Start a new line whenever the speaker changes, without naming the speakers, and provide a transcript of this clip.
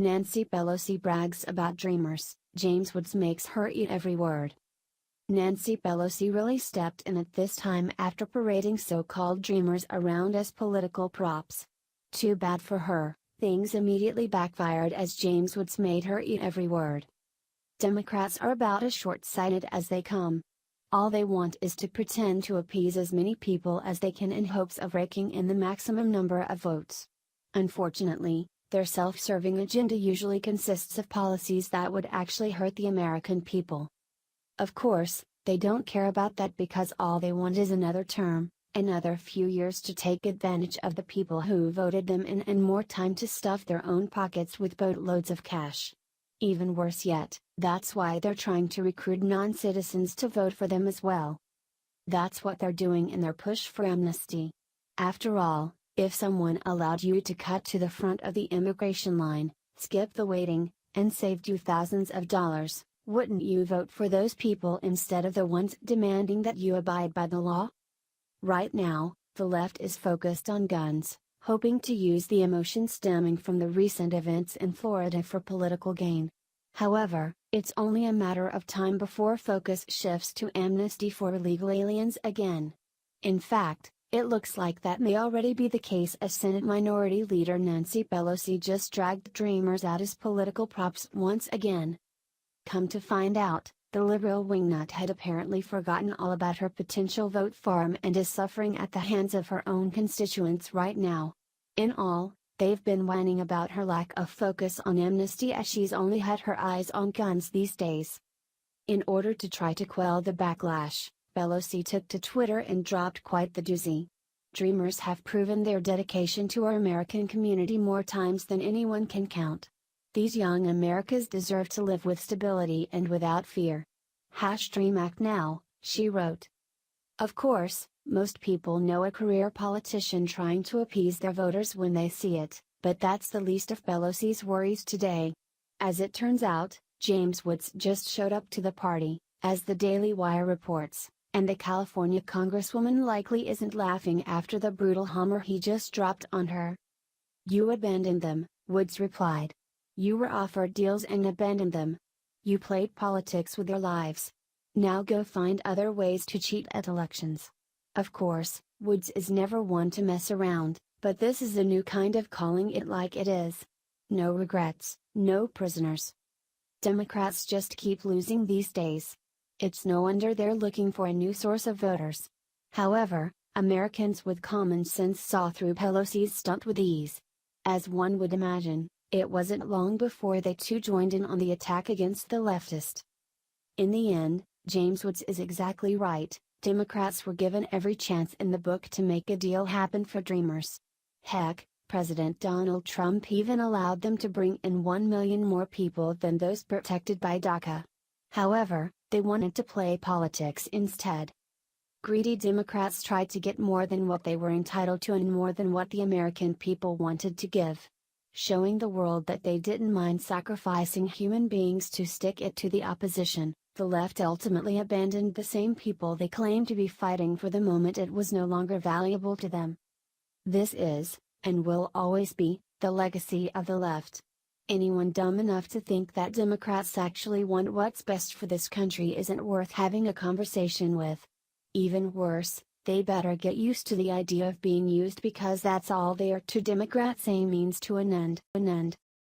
Nancy Pelosi brags about Dreamers, James Woods makes her eat every word. Nancy Pelosi really stepped in at this time after parading so-called Dreamers around as political props. Too bad for her, things immediately backfired as James Woods made her eat every word. Democrats are about as short-sighted as they come. All they want is to pretend to appease as many people as they can in hopes of raking in the maximum number of votes. Unfortunately, their self-serving agenda usually consists of policies that would actually hurt the American people. Of course, they don't care about that because all they want is another term, another few years to take advantage of the people who voted them in and more time to stuff their own pockets with boatloads of cash. Even worse yet, that's why they're trying to recruit non-citizens to vote for them as well. That's what they're doing in their push for amnesty. After all, if someone allowed you to cut to the front of the immigration line, skip the waiting, and saved you thousands of dollars, wouldn't you vote for those people instead of the ones demanding that you abide by the law? Right now, the left is focused on guns, hoping to use the emotion stemming from the recent events in Florida for political gain. However, it's only a matter of time before focus shifts to amnesty for illegal aliens again. In fact, it looks like that may already be the case as Senate Minority Leader Nancy Pelosi just dragged Dreamers out as political props once again. Come to find out, the liberal wingnut had apparently forgotten all about her potential vote farm and is suffering at the hands of her own constituents right now. In all, they've been whining about her lack of focus on amnesty as she's only had her eyes on guns these days. In order to try to quell the backlash, Pelosi took to Twitter and dropped quite the doozy. Dreamers have proven their dedication to our American community more times than anyone can count. These young Americans deserve to live with stability and without fear. #DreamAct now, she wrote. Of course, most people know a career politician trying to appease their voters when they see it, but that's the least of Pelosi's worries today. As it turns out, James Woods just showed up to the party, as the Daily Wire reports, and the California congresswoman likely isn't laughing after the brutal hammer he just dropped on her. You abandoned them, Woods replied. You were offered deals and abandoned them. You played politics with your lives. Now go find other ways to cheat at elections. Of course, Woods is never one to mess around, but this is a new kind of calling it like it is. No regrets, no prisoners. Democrats just keep losing these days. It's no wonder they're looking for a new source of voters. However, Americans with common sense saw through Pelosi's stunt with ease. As one would imagine, it wasn't long before they too joined in on the attack against the leftist. In the end, James Woods is exactly right. Democrats were given every chance in the book to make a deal happen for Dreamers. Heck, President Donald Trump even allowed them to bring in 1 million more people than those protected by DACA. However, they wanted to play politics instead. Greedy Democrats tried to get more than what they were entitled to and more than what the American people wanted to give. Showing the world that they didn't mind sacrificing human beings to stick it to the opposition, the left ultimately abandoned the same people they claimed to be fighting for the moment it was no longer valuable to them. This is, and will always be, the legacy of the left. Anyone dumb enough to think that Democrats actually want what's best for this country isn't worth having a conversation with. Even worse, they better get used to the idea of being used because that's all they are to Democrats. A means to an end.